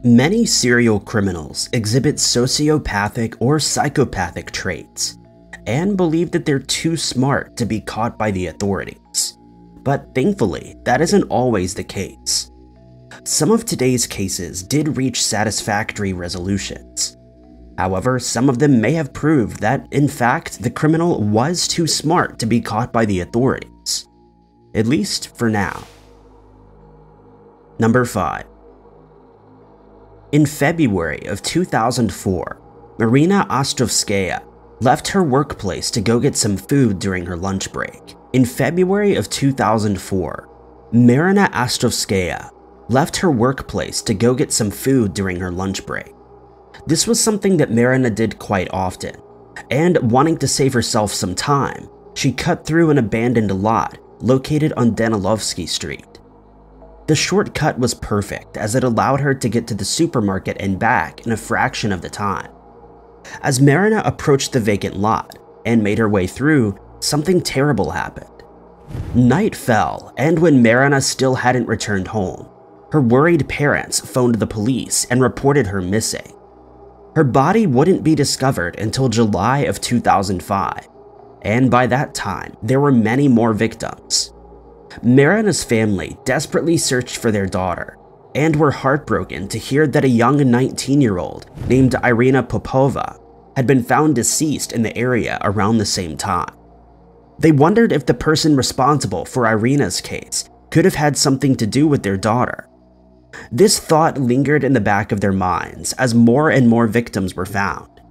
Many serial criminals exhibit sociopathic or psychopathic traits and believe that they're too smart to be caught by the authorities. But thankfully, that isn't always the case. Some of today's cases did reach satisfactory resolutions. However, some of them may have proved that, in fact, the criminal was too smart to be caught by the authorities. At least for now. Number 5. In February of 2004, Marina Ostrovskaya left her workplace to go get some food during her lunch break. In February of 2004, Marina Ostrovskaya left her workplace to go get some food during her lunch break. This was something that Marina did quite often, and wanting to save herself some time, she cut through an abandoned lot located on Danilovsky Street. The shortcut was perfect as it allowed her to get to the supermarket and back in a fraction of the time. As Marina approached the vacant lot and made her way through, something terrible happened. Night fell, and when Marina still hadn't returned home, her worried parents phoned the police and reported her missing. Her body wouldn't be discovered until July of 2005, and by that time, there were many more victims. Marina's family desperately searched for their daughter, and were heartbroken to hear that a young 19-year-old named Irina Popova had been found deceased in the area around the same time. They wondered if the person responsible for Irina's case could have had something to do with their daughter. This thought lingered in the back of their minds as more and more victims were found.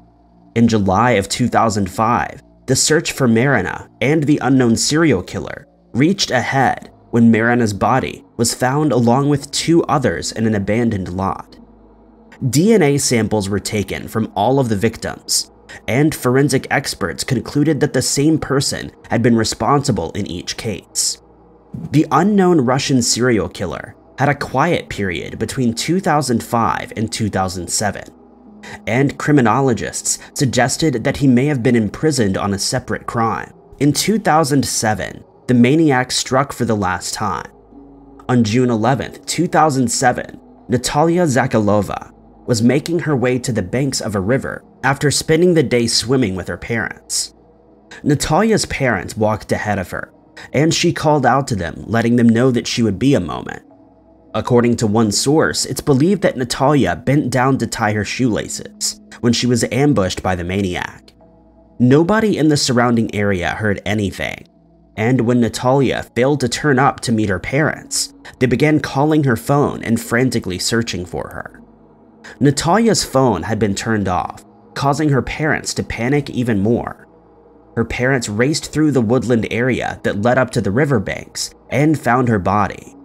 In July of 2005, the search for Marina and the unknown serial killer reached a head when Marina's body was found along with 2 others in an abandoned lot. DNA samples were taken from all of the victims, and forensic experts concluded that the same person had been responsible in each case. The unknown Russian serial killer had a quiet period between 2005 and 2007, and criminologists suggested that he may have been imprisoned on a separate crime. In 2007, the Maniac struck for the last time. On June 11, 2007, Natalia Zakhalova was making her way to the banks of a river after spending the day swimming with her parents. Natalia's parents walked ahead of her, and she called out to them, letting them know that she would be a moment. According to one source, it's believed that Natalia bent down to tie her shoelaces when she was ambushed by the maniac. Nobody in the surrounding area heard anything, and when Natalia failed to turn up to meet her parents, they began calling her phone and frantically searching for her. Natalia's phone had been turned off, causing her parents to panic even more. Her parents raced through the woodland area that led up to the riverbanks and found her body.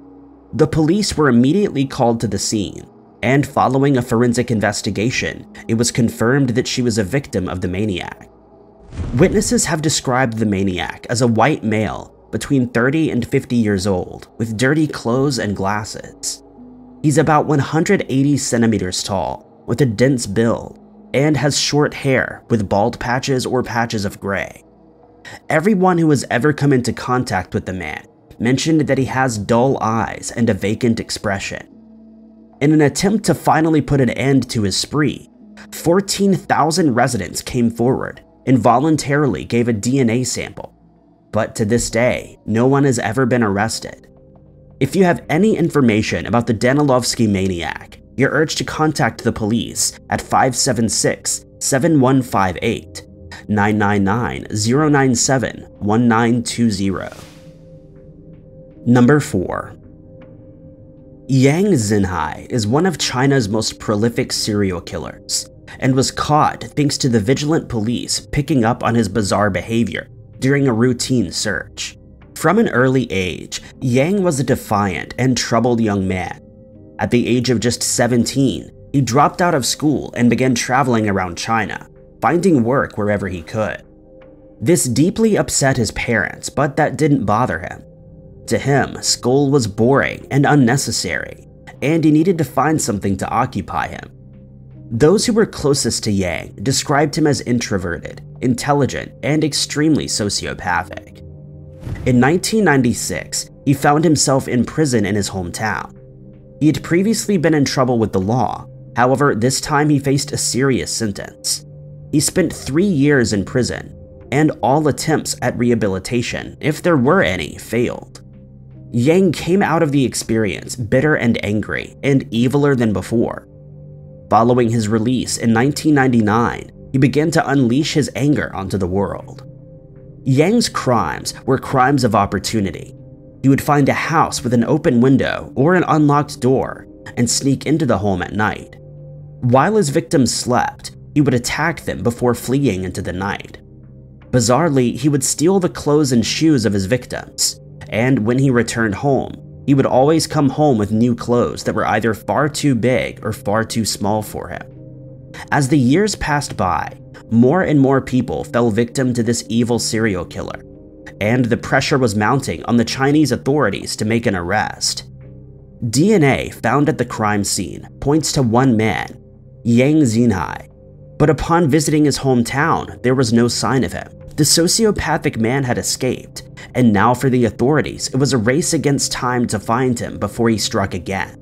The police were immediately called to the scene, and following a forensic investigation, it was confirmed that she was a victim of the maniac. Witnesses have described the maniac as a white male between 30 and 50 years old with dirty clothes and glasses. He's about 180 centimeters tall with a dense build and has short hair with bald patches or patches of gray. Everyone who has ever come into contact with the man mentioned that he has dull eyes and a vacant expression. In an attempt to finally put an end to his spree, 14,000 residents came forward and voluntarily gave a DNA sample, but to this day, no one has ever been arrested. If you have any information about the Danilovsky maniac, you're urged to contact the police at 576-7158, 999-097-1920. Number 4. Yang Xinhai is one of China's most prolific serial killers, and was caught thanks to the vigilant police picking up on his bizarre behavior during a routine search. From an early age, Yang was a defiant and troubled young man. At the age of just 17, he dropped out of school and began traveling around China, finding work wherever he could. This deeply upset his parents, but that didn't bother him. To him, school was boring and unnecessary, and he needed to find something to occupy him. Those who were closest to Yang described him as introverted, intelligent, and extremely sociopathic. In 1996, he found himself in prison in his hometown. He had previously been in trouble with the law, However, this time he faced a serious sentence. He spent 3 years in prison, and all attempts at rehabilitation, if there were any, failed. Yang came out of the experience bitter and angry, and eviler than before. Following his release in 1999, he began to unleash his anger onto the world. Yang's crimes were crimes of opportunity. He would find a house with an open window or an unlocked door and sneak into the home at night. While his victims slept, he would attack them before fleeing into the night. Bizarrely, he would steal the clothes and shoes of his victims, and when he returned home, he would always come home with new clothes that were either far too big or far too small for him. As the years passed by, more and more people fell victim to this evil serial killer, and the pressure was mounting on the Chinese authorities to make an arrest. DNA found at the crime scene points to one man, Xinhai, but upon visiting his hometown, there was no sign of him. The sociopathic man had escaped, and now for the authorities, it was a race against time to find him before he struck again.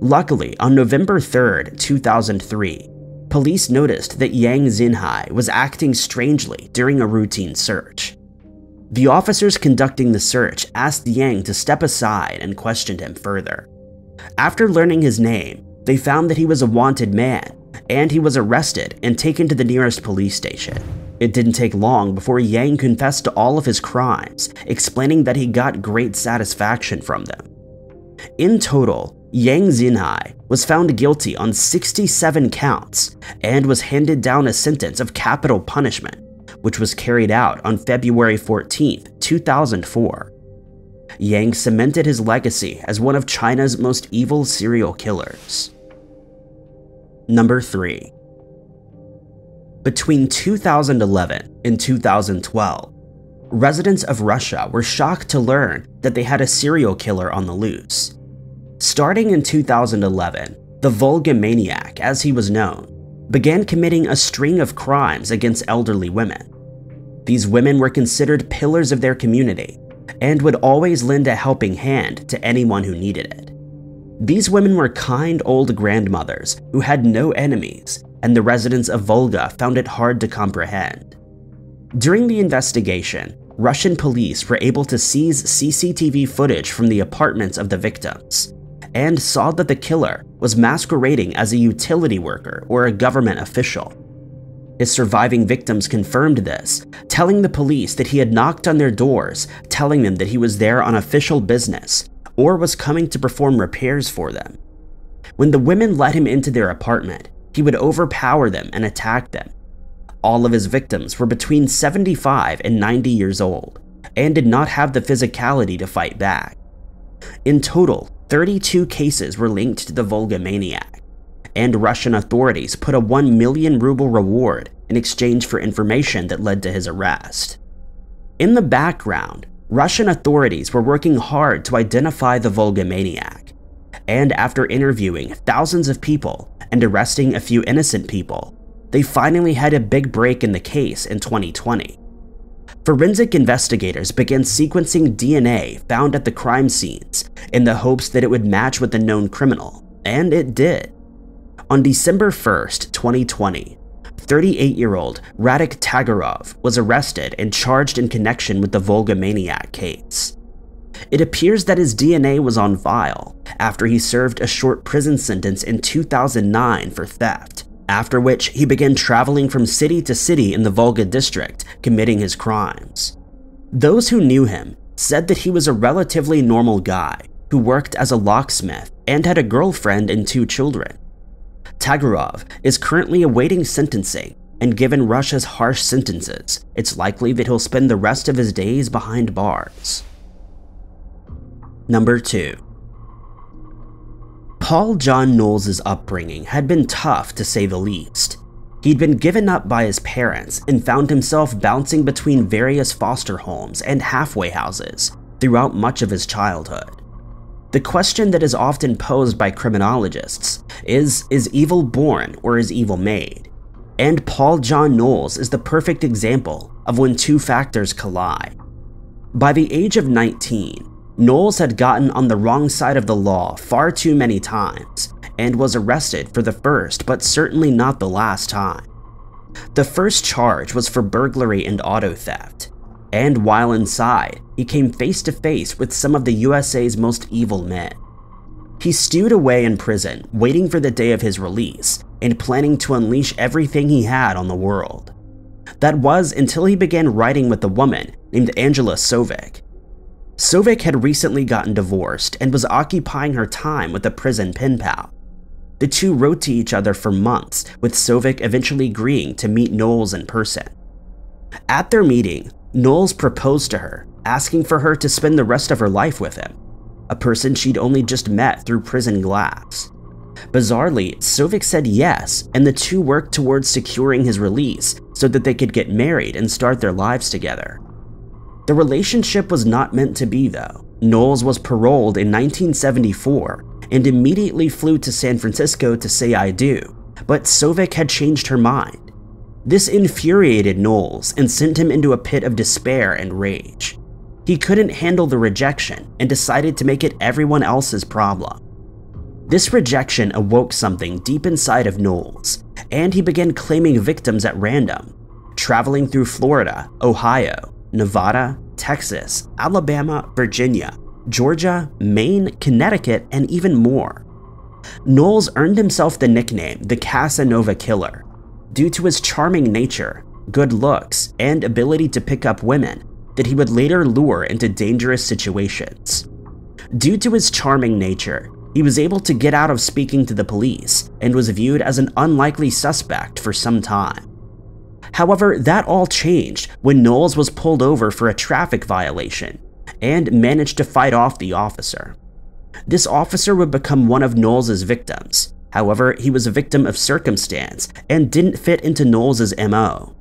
Luckily, on November 3rd, 2003, police noticed that Xinhai was acting strangely during a routine search. The officers conducting the search asked Yang to step aside and questioned him further. After learning his name, they found that he was a wanted man, and he was arrested and taken to the nearest police station. It didn't take long before Yang confessed to all of his crimes, explaining that he got great satisfaction from them. In total, Xinhai was found guilty on 67 counts and was handed down a sentence of capital punishment, which was carried out on February 14, 2004. Yang cemented his legacy as one of China's most evil serial killers. Number 3. Between 2011 and 2012, residents of Russia were shocked to learn that they had a serial killer on the loose. Starting in 2011, the Volga Maniac, as he was known, began committing a string of crimes against elderly women. These women were considered pillars of their community and would always lend a helping hand to anyone who needed it. These women were kind old grandmothers who had no enemies, and the residents of Volga found it hard to comprehend. During the investigation, Russian police were able to seize CCTV footage from the apartments of the victims, and saw that the killer was masquerading as a utility worker or a government official. His surviving victims confirmed this, telling the police that he had knocked on their doors, telling them that he was there on official business, or was coming to perform repairs for them. When the women let him into their apartment, he would overpower them and attack them. All of his victims were between 75 and 90 years old, and did not have the physicality to fight back. In total, 32 cases were linked to the Volga Maniac, and Russian authorities put a 1 million ruble reward in exchange for information that led to his arrest. In the background, Russian authorities were working hard to identify the Volga Maniac, and after interviewing thousands of people and arresting a few innocent people, they finally had a big break in the case in 2020. Forensic investigators began sequencing DNA found at the crime scenes in the hopes that it would match with the known criminal, and it did. On December 1st, 2020, 38-year-old Radek Tagarov was arrested and charged in connection with the Volga Maniac case. It appears that his DNA was on file after he served a short prison sentence in 2009 for theft, after which he began traveling from city to city in the Volga district, committing his crimes. Those who knew him said that he was a relatively normal guy who worked as a locksmith and had a girlfriend and 2 children. Tagarov is currently awaiting sentencing, and given Russia's harsh sentences, it's likely that he'll spend the rest of his days behind bars. Number 2. Paul John Knowles' upbringing had been tough to say the least. He'd been given up by his parents and found himself bouncing between various foster homes and halfway houses throughout much of his childhood. The question that is often posed by criminologists is evil born or is evil made? And Paul John Knowles is the perfect example of when 2 factors collide. By the age of 19, Knowles had gotten on the wrong side of the law far too many times, and was arrested for the first but certainly not the last time. The first charge was for burglary and auto theft, and while inside, he came face to face with some of the USA's most evil men. He stewed away in prison, waiting for the day of his release and planning to unleash everything he had on the world. That was until he began writing with a woman named Angela Sovic. Sovic had recently gotten divorced and was occupying her time with a prison pen pal. The two wrote to each other for months, with Sovic eventually agreeing to meet Knowles in person. At their meeting, Knowles proposed to her, asking for her to spend the rest of her life with him, a person she'd only just met through prison glass. Bizarrely, Sovic said yes, and the two worked towards securing his release so that they could get married and start their lives together. The relationship was not meant to be, though. Knowles was paroled in 1974 and immediately flew to San Francisco to say I do, but Sovic had changed her mind. This infuriated Knowles and sent him into a pit of despair and rage. He couldn't handle the rejection and decided to make it everyone else's problem. This rejection awoke something deep inside of Knowles, and he began claiming victims at random, traveling through Florida, Ohio, Nevada, Texas, Alabama, Virginia, Georgia, Maine, Connecticut, and even more. Knowles earned himself the nickname the Casanova Killer due to his charming nature, good looks, and ability to pick up women that he would later lure into dangerous situations. Due to his charming nature, he was able to get out of speaking to the police and was viewed as an unlikely suspect for some time. However, that all changed when Knowles was pulled over for a traffic violation and managed to fight off the officer. This officer would become one of Knowles' victims. However, he was a victim of circumstance and didn't fit into Knowles' MO.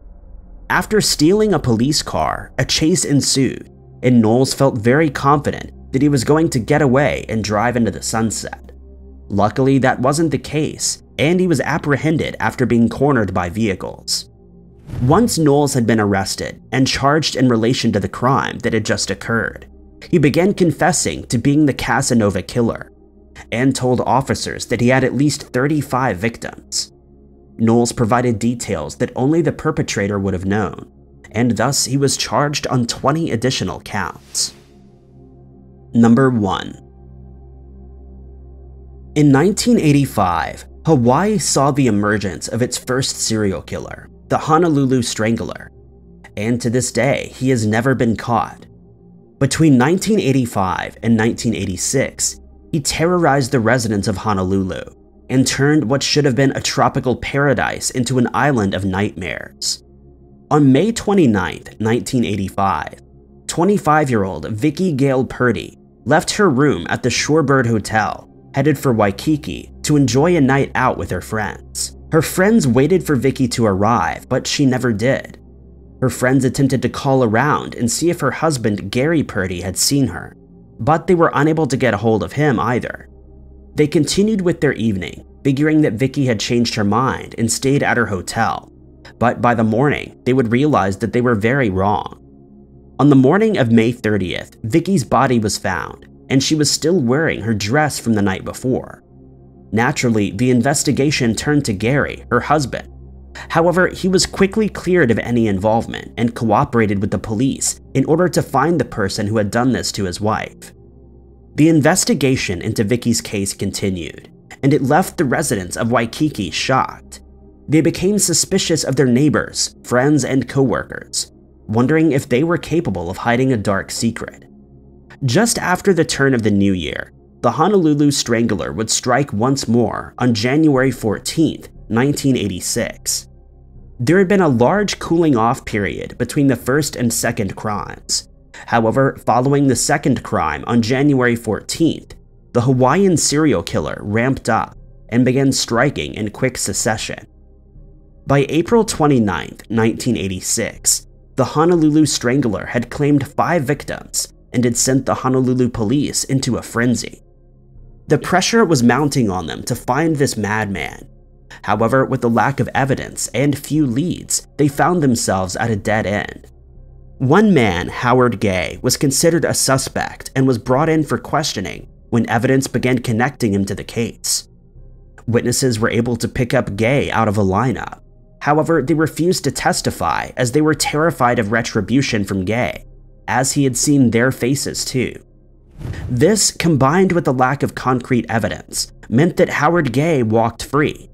After stealing a police car, a chase ensued, and Knowles felt very confident that he was going to get away and drive into the sunset. Luckily, that wasn't the case, and he was apprehended after being cornered by vehicles. Once Knowles had been arrested and charged in relation to the crime that had just occurred, he began confessing to being the Casanova Killer and told officers that he had at least 35 victims. Knowles provided details that only the perpetrator would have known, and thus he was charged on 20 additional counts. Number 1. In 1985, Hawaii saw the emergence of its first serial killer, the Honolulu Strangler, and to this day, he has never been caught. Between 1985 and 1986, he terrorized the residents of Honolulu and turned what should have been a tropical paradise into an island of nightmares. On May 29, 1985, 25-year-old Vicki Gale Purdy left her room at the Shorebird Hotel, headed for Waikiki to enjoy a night out with her friends. Her friends waited for Vicki to arrive, but she never did. Her friends attempted to call around and see if her husband Gary Purdy had seen her, but they were unable to get a hold of him either. They continued with their evening, figuring that Vicki had changed her mind and stayed at her hotel, but by the morning, they would realize that they were very wrong. On the morning of May 30th, Vicki's body was found, and she was still wearing her dress from the night before. Naturally, the investigation turned to Gary, her husband. However, he was quickly cleared of any involvement and cooperated with the police in order to find the person who had done this to his wife. The investigation into Vicki's case continued, and it left the residents of Waikiki shocked. They became suspicious of their neighbors, friends, and coworkers, wondering if they were capable of hiding a dark secret. Just after the turn of the new year, the Honolulu Strangler would strike once more on January 14, 1986. There had been a large cooling off period between the first and second crimes. However, following the second crime on January 14th, the Hawaiian serial killer ramped up and began striking in quick succession. By April 29, 1986, the Honolulu Strangler had claimed 5 victims and had sent the Honolulu police into a frenzy. The pressure was mounting on them to find this madman. However, with the lack of evidence and few leads, they found themselves at a dead end. One man, Howard Gay, was considered a suspect and was brought in for questioning when evidence began connecting him to the case. Witnesses were able to pick up Gay out of a lineup. However, they refused to testify as they were terrified of retribution from Gay, as he had seen their faces too. This, combined with the lack of concrete evidence, meant that Howard Gay walked free.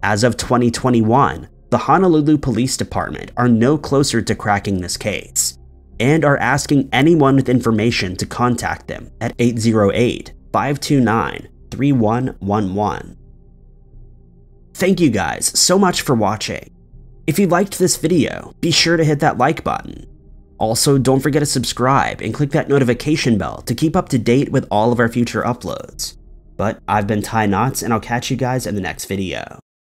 As of 2021, the Honolulu Police Department are no closer to cracking this case, and are asking anyone with information to contact them at 808-529-3111. Thank you guys so much for watching. If you liked this video, be sure to hit that like button. Also, don't forget to subscribe and click that notification bell to keep up to date with all of our future uploads. But I've been Ty Knots, and I'll catch you guys in the next video.